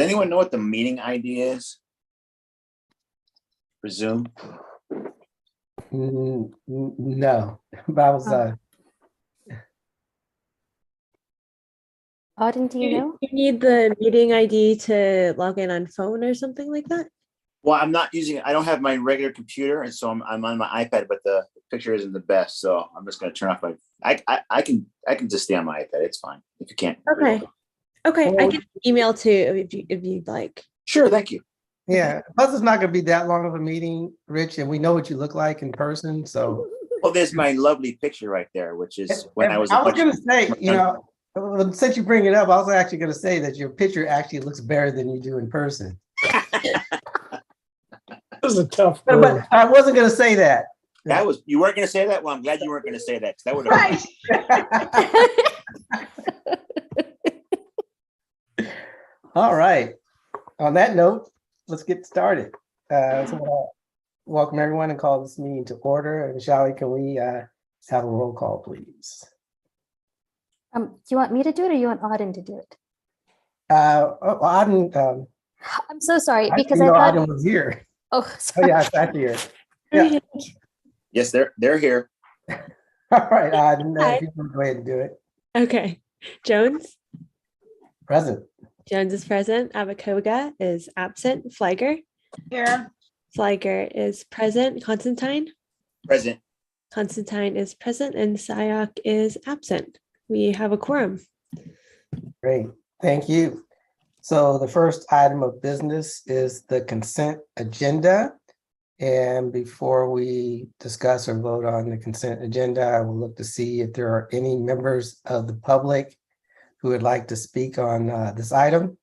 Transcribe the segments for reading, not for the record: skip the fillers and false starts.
Does anyone know what the meeting ID is? For Zoom? No, but I was, Auden, do you know? You need the meeting ID to log in on phone or something like that? Well, I'm not using, I don't have my regular computer, and so I'm on my iPad, but the picture isn't the best, so I'm just gonna turn off my, I can just stay on my iPad, it's fine, if you can't. Okay. Okay, I can email too if you'd like. Sure, thank you. yeah, plus it's not gonna be that long of a meeting, Rich, and we know what you look like in person, so. Well, there's my lovely picture right there, which is when I was. gonna say, you know, since you bring it up, I was actually gonna say that your picture actually looks better than you do in person. This is a tough But word. I wasn't gonna say that. That was, you weren't gonna say that? Well, I'm glad you weren't gonna say that, 'cause that would have. All right. On that note, let's get started. Welcome everyone and call this meeting to order. And Shally, can we have a roll call, please? Do you want me to do it or you want Auden to do it? Auden, I'm so sorry I because didn't I know thought. Auden was here. Oh, Oh sorry. yeah, it's back here. Yeah. Yes, they're here. All right, Auden, Hi. if you can go ahead and do it. Okay. Jones? Present. Jones is present. Abakoga is absent. Flagger? Here. Flagger is present. Constantine? Present. Constantine is present and Sayok is absent. We have a quorum. Great, thank you. So the first item of business is the consent agenda. And before we discuss or vote on the consent agenda, I will look to see if there are any members of the public who would like to speak on this item.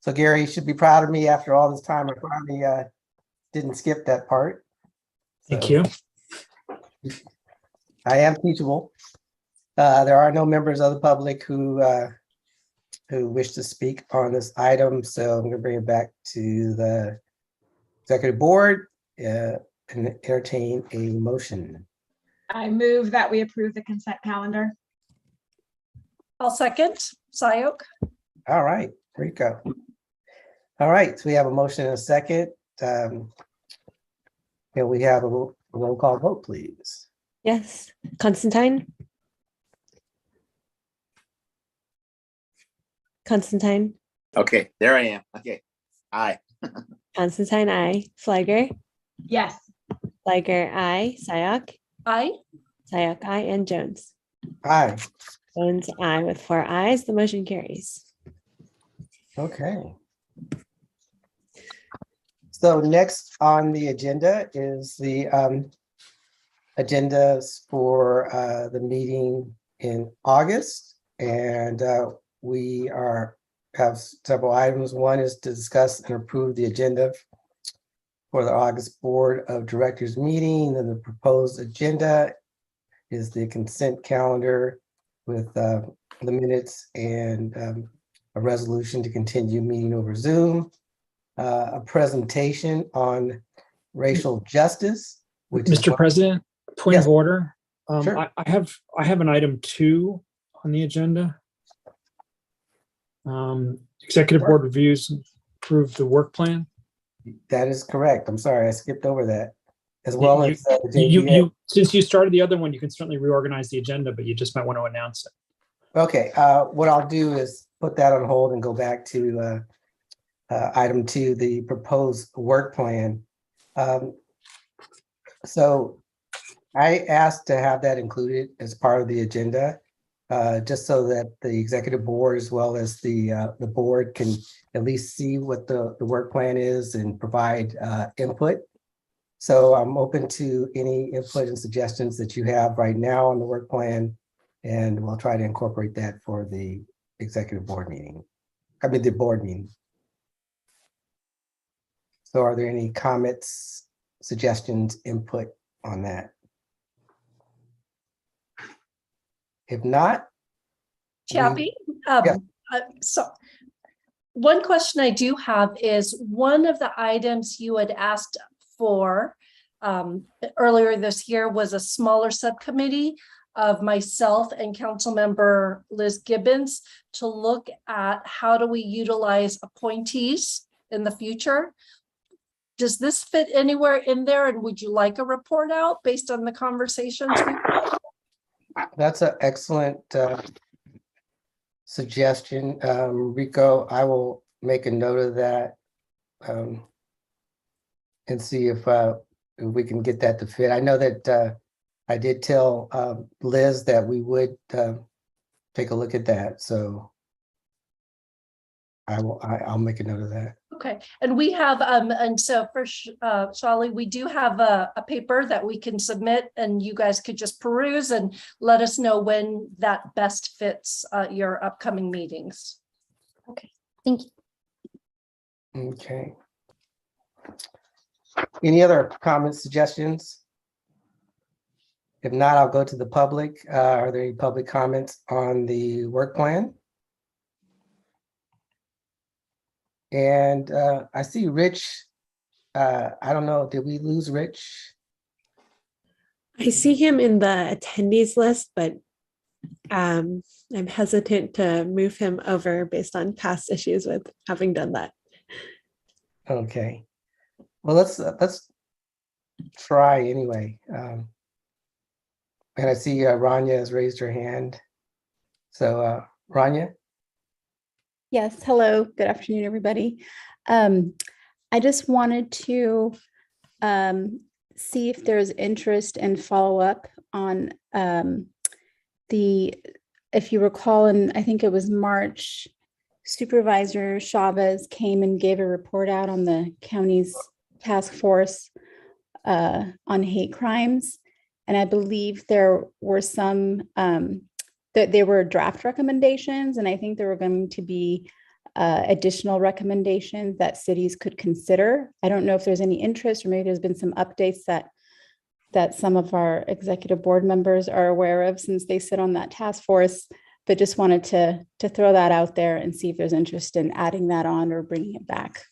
So Gary, you should be proud of me after all this time. I finally didn't skip that part. Thank So you. I am teachable. There are no members of the public who wish to speak on this item, so I'm going to bring it back to the executive board and entertain a motion. I move that we approve the consent calendar. I'll second. Sayok. All right, Rico. All right, so we have a motion and a second. Can we have a roll call vote, please? Yes. Constantine? Constantine? Okay, there I am. Okay, aye. Constantine, aye. Flagger? Yes. Flagger, aye. Sayok? I. Sayok, aye. And Jones? Aye. Jones, aye. With 4 ayes, the motion carries. Okay. So next on the agenda is the agendas for the meeting in August. And we have several items. One is to discuss and approve the agenda for the August Board of Directors meeting, and the proposed agenda is the consent calendar with the minutes and a resolution to continue meeting over Zoom, a presentation on racial justice, which is Mr. President, point Yes. of order. Sure. I have an item 2 on the agenda. Executive board reviews and approve the work plan. that is correct. I'm sorry, I skipped over that. As well You- as the JPA. Since you started the other one, you can certainly reorganize the agenda, but you just might want to announce it. Okay, what I'll do is put that on hold and go back to item 2, the proposed work plan. So I asked to have that included as part of the agenda, just so that the executive board as well as the board can at least see what the work plan is and provide input. So I'm open to any input and suggestions that you have right now on the work plan, and we'll try to incorporate that for the executive board meeting. I mean, the board meeting. So are there any comments, suggestions, input on that? If not, Chappie. Yeah. So one question I do have is one of the items you had asked for earlier this year was a smaller subcommittee. of myself and Councilmember Liz Gibbons to look at how do we utilize appointees in the future. Does this fit anywhere in there? And would you like a report out based on the conversations? That's an excellent suggestion, Rico. I will make a note of that and see if we can get that to fit. I know that I did tell Liz that we would take a look at that, so I'll make a note of that. Okay, and we have, and so for Shali, we do have a paper that we can submit and you guys could just peruse and let us know when that best fits your upcoming meetings. Thank you. Okay. Any other comments, suggestions? If not, I'll go to the public. Are there any public comments on the work plan? And I see Rich. I don't know, did we lose Rich? I see him in the attendees list, but I'm hesitant to move him over based on past issues with having done that. Okay. Well, let's try anyway. And I see Rania has raised her hand. So Rania? Yes, hello, good afternoon, everybody. I just wanted to see if there's interest and follow up on if you recall, and I think it was March, Supervisor Chavez came and gave a report out on the county's task force on hate crimes. And I believe there were some that there were draft recommendations, and I think there were going to be additional recommendations that cities could consider. I don't know if there's any interest, or maybe there's been some updates that some of our executive board members are aware of since they sit on that task force, but just wanted to throw that out there and see if there's interest in adding that on or bringing it back.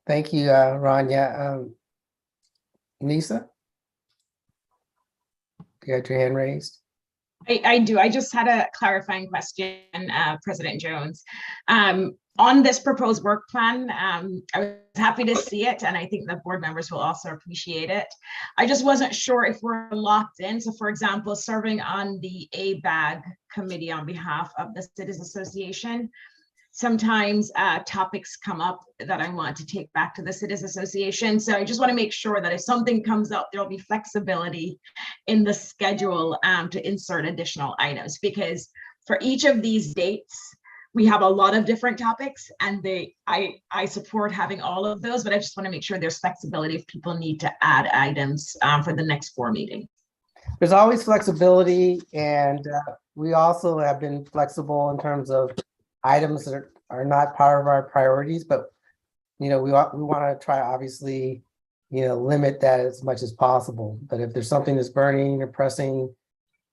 Thank you, Rania. Nisa? You got your hand raised? I do. I just had a clarifying question, President Jones. On this proposed work plan, I was happy to see it, and I think the board members will also appreciate it. I just wasn't sure if we're locked in. So, for example, serving on the ABAG committee on behalf of the Citizens Association, sometimes topics come up that I want to take back to the Citizens Association. So I just want to make sure that if something comes up, there'll be flexibility in the schedule to insert additional items, because for each of these dates, we have a lot of different topics, and I support having all of those, but I just want to make sure there's flexibility if people need to add items for the next 4 meetings. There's always flexibility, and we also have been flexible in terms of items that are not part of our priorities, but we want to try, obviously, limit that as much as possible. But if there's something that's burning or pressing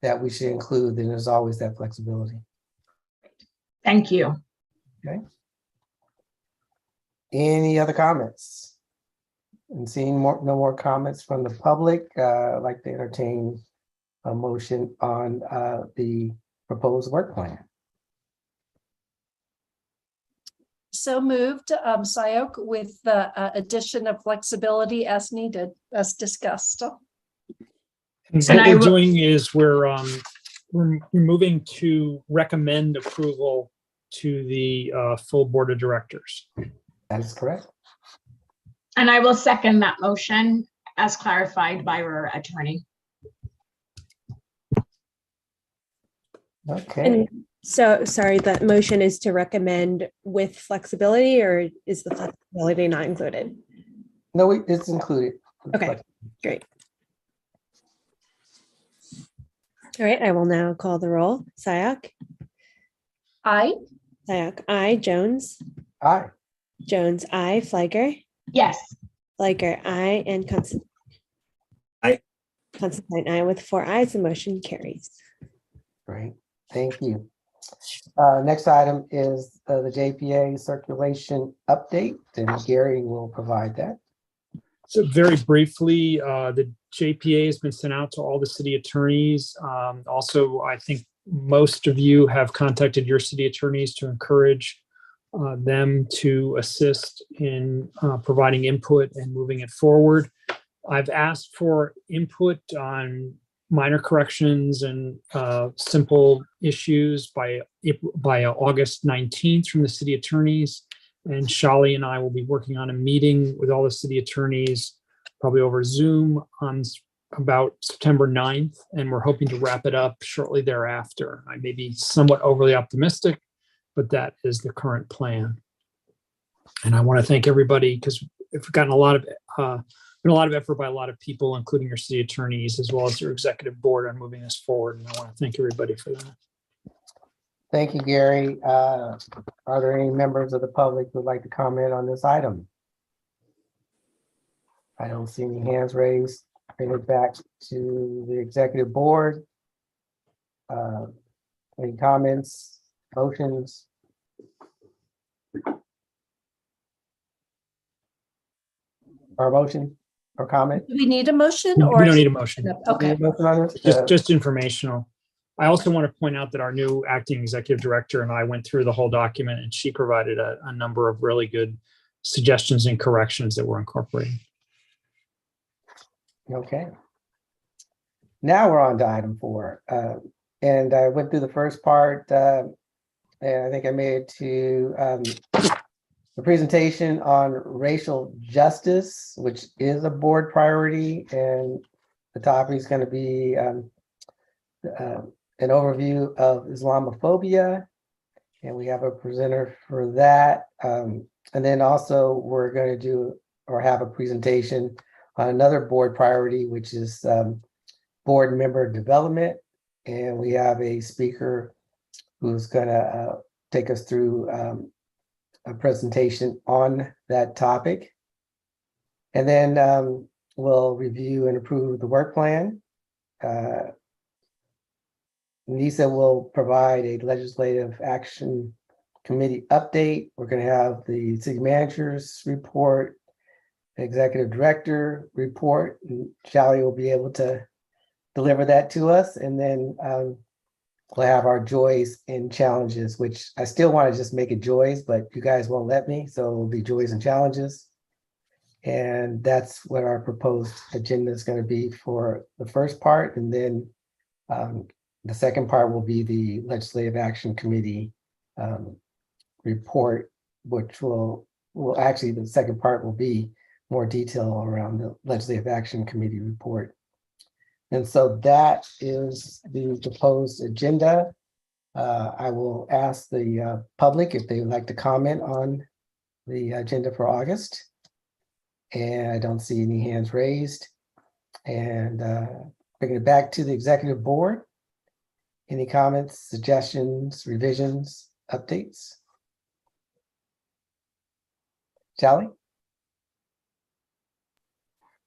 that we should include, then there's always that flexibility. Thank you. Okay. Any other comments? And seeing no more comments from the public, I'd like to entertain a motion on the proposed work plan. So moved, Sayok, with the addition of flexibility as needed, as discussed. And And what I we're will- doing is we're moving to recommend approval to the full board of directors. That is correct. And I will second that motion as clarified by our attorney. Okay. And so, sorry, that motion is to recommend with flexibility, or is the flexibility not included? No, it's included. Okay. Great. All right, I will now call the roll. Sayok? Aye. Sayok, aye. Jones? Aye. Jones, aye. Fliger? Yes. Fliger, aye. And Constantine? Aye. Constantine, aye. With 4 ayes, the motion carries. Great. Thank you. Next item is the JPA circulation update, and Gary will provide that. So very briefly, the JPA has been sent out to all the city attorneys. Also, I think most of you have contacted your city attorneys to encourage them to assist in providing input and moving it forward. I've asked for input on minor corrections and simple issues by August 19th from the city attorneys. And Shali and I will be working on a meeting with all the city attorneys, probably over Zoom on about September 9th. And we're hoping to wrap it up shortly thereafter. I may be somewhat overly optimistic, but that is the current plan. And I want to thank everybody because we've gotten a lot of effort by a lot of people, including your city attorneys, as well as your executive board on moving this forward. And I want to thank everybody for that. Thank you, Gary. Are there any members of the public who would like to comment on this item? I don't see any hands raised. Bring it back to the executive board. Any comments, motions? Or motion or comment? Do we need a motion We or? don't need a motion. Okay. Any motion on this? Just informational. I also want to point out that our new acting executive director and I went through the whole document and she provided a number of really good suggestions and corrections that we're incorporating. Okay. Now we're on to item 4. And I went through the first part, and I think I made it to the presentation on racial justice, which is a board priority. And the topic is going to be an overview of Islamophobia. And we have a presenter for that. And then also we're going to do or have a presentation on another board priority, which is board member development. And we have a speaker who's going to take us through a presentation on that topic. And then we'll review and approve the work plan. NISA will provide a legislative action committee update. We're going to have the city manager's report, executive director report, and Shali will be able to deliver that to us. And then we'll have our joys and challenges, which I still want to just make it joys, but you guys won't let me. So it'll be joys and challenges. And that's what our proposed agenda is going to be for the first part. And then the second part will be the Legislative Action Committee report, which will actually, the second part will be more detail around the Legislative Action Committee report. And so that is the proposed agenda. I will ask the public if they would like to comment on the agenda for August. And I don't see any hands raised. And bringing it back to the executive board. Any comments, suggestions, revisions, updates? Shali?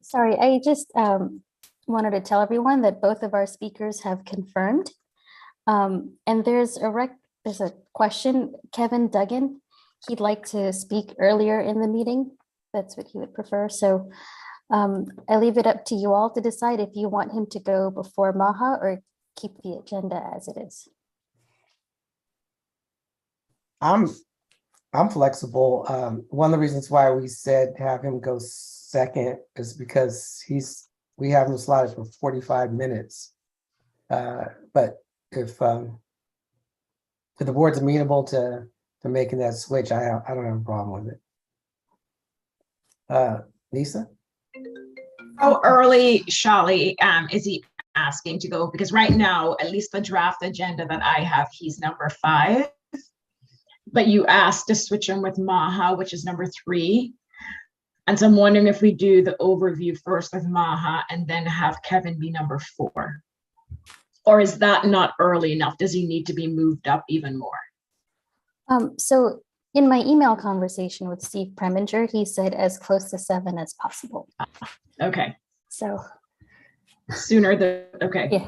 Sorry, I just wanted to tell everyone that both of our speakers have confirmed. And there's a question, Kevin Duggan, he'd like to speak earlier in the meeting. That's what he would prefer. So I leave it up to you all to decide if you want him to go before Maha or keep the agenda as it is. I'm flexible. One of the reasons why we said have him go second is because we have him slotted for 45 minutes. But if the board's amenable to making that switch, I don't have a problem with it. Lisa? How early, Shali, is he asking to go? Because right now, at least the draft agenda that I have, he's number 5. But you asked to switch him with Maha, which is number 3. And so I'm wondering if we do the overview first with Maha and then have Kevin be number 4. Or is that not early enough? Does he need to be moved up even more? So in my email conversation with Steve Preminger, he said as close to 7 as possible. Okay. So Sooner the, okay. yeah.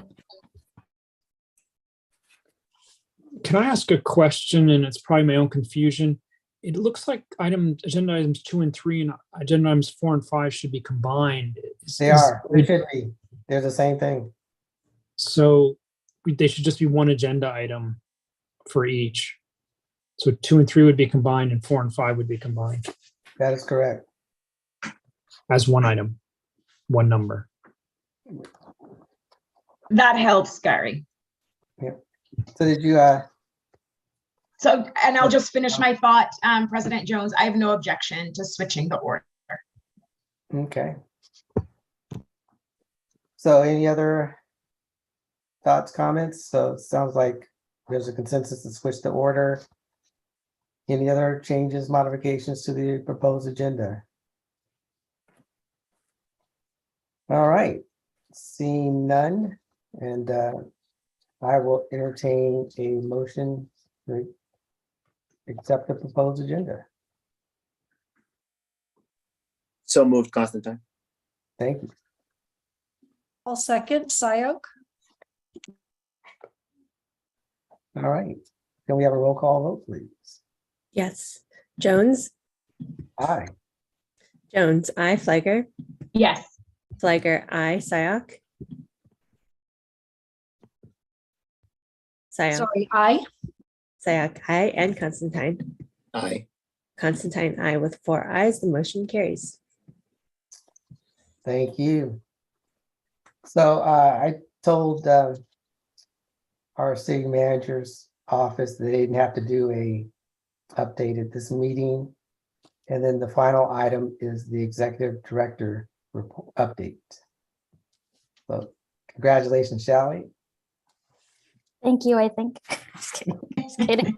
Can I ask a question? And it's probably my own confusion. it looks like agenda items 2 and 3 and agenda items 4 and 5 should be combined. They are, they should be. They're the same thing. So they should just be one agenda item for each. So 2 and 3 would be combined and 4 and 5 would be combined That is correct. as one item, one number. That helps, Gary. So did you, So, and I'll just finish my thought, President Jones, I have no objection to switching the order. okay. So any other thoughts, comments? So it sounds like there's a consensus to switch the order. Any other changes, modifications to the proposed agenda? All right, seeing none, and I will entertain a motion to accept the proposed agenda. So moved, Constantine. Thank you. I'll second, Syok. All right, can we have a roll call vote, please? Yes. Jones, Aye. Jones, I, Flagger, Yes. Flagger, I, Syok. Syok, Sorry, aye. Syok, I, and Constantine. Aye. Constantine, I with 4 ayes, the motion carries. Thank you. So I told our city manager's office that they didn't have to do a update at this meeting. And then the final item is the executive director report update. So congratulations, Shally. Thank you, I think. Just kidding. Just kidding.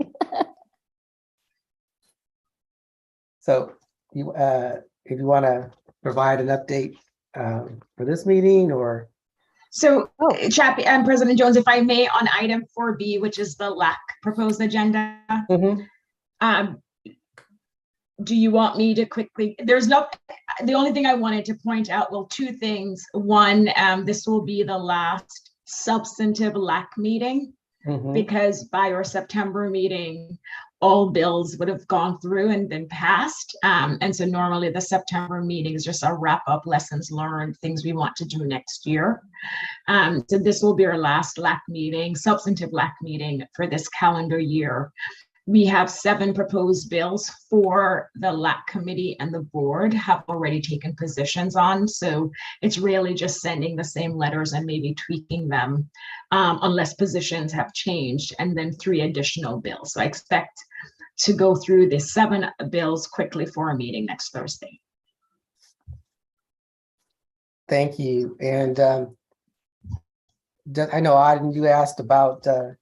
So you if you want to provide an update for this meeting or So, Oh. Chappie and President Jones, if I may, on item 4B, which is the LAC proposed agenda, do you want me to quickly, the only thing I wanted to point out, well, 2 things. One, this will be the last substantive LAC meeting, because by our September meeting, all bills would have gone through and been passed. And so normally the September meeting is just a wrap up, lessons learned, things we want to do next year. So this will be our last LAC meeting, substantive LAC meeting for this calendar year. We have 7 proposed bills for the LAC committee, and the board have already taken positions on. So it's really just sending the same letters and maybe tweaking them unless positions have changed, and then 3 additional bills. So I expect to go through the 7 bills quickly for a meeting next Thursday. Thank you. And I know, Auden, you asked about that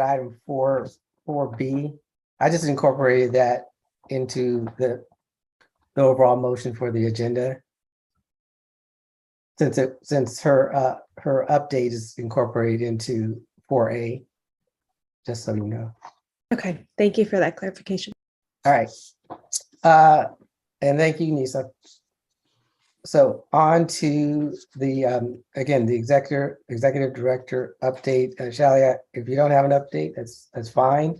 item 4B. I just incorporated that into the overall motion for the agenda. Since her update is incorporated into 4A, just so you know. Okay, thank you for that clarification. All right. And thank you, Nisa. So on to the, again, the executive director update. Shally, if you don't have an update, that's fine.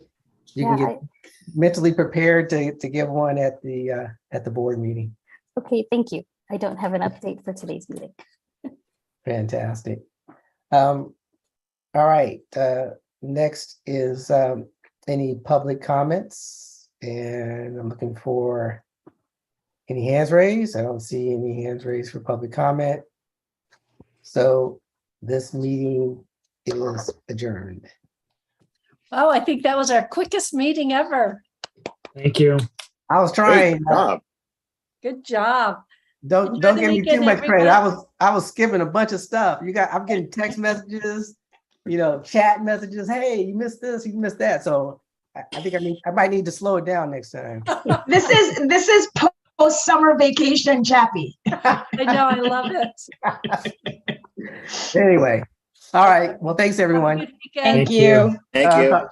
You can get mentally prepared to give one at the board meeting. Okay, thank you. I don't have an update for today's meeting. Fantastic. All right. Next is any public comments, and I'm looking for any hands raised. I don't see any hands raised for public comment. So this meeting is adjourned. Oh, I think that was our quickest meeting ever. Thank you. I was trying. Great job. Good job. Don't Enjoy the give me too weekend, much credit. everyone. I was skipping a bunch of stuff. I'm getting text messages, chat messages. Hey, you missed this, you missed that. So I think I might need to slow it down next time. This is post-summer vacation, Chappie. I know, I love it. Anyway, all right. Well, thanks everyone. Have a good weekend. Thank Thank you. you. Thank you. Talk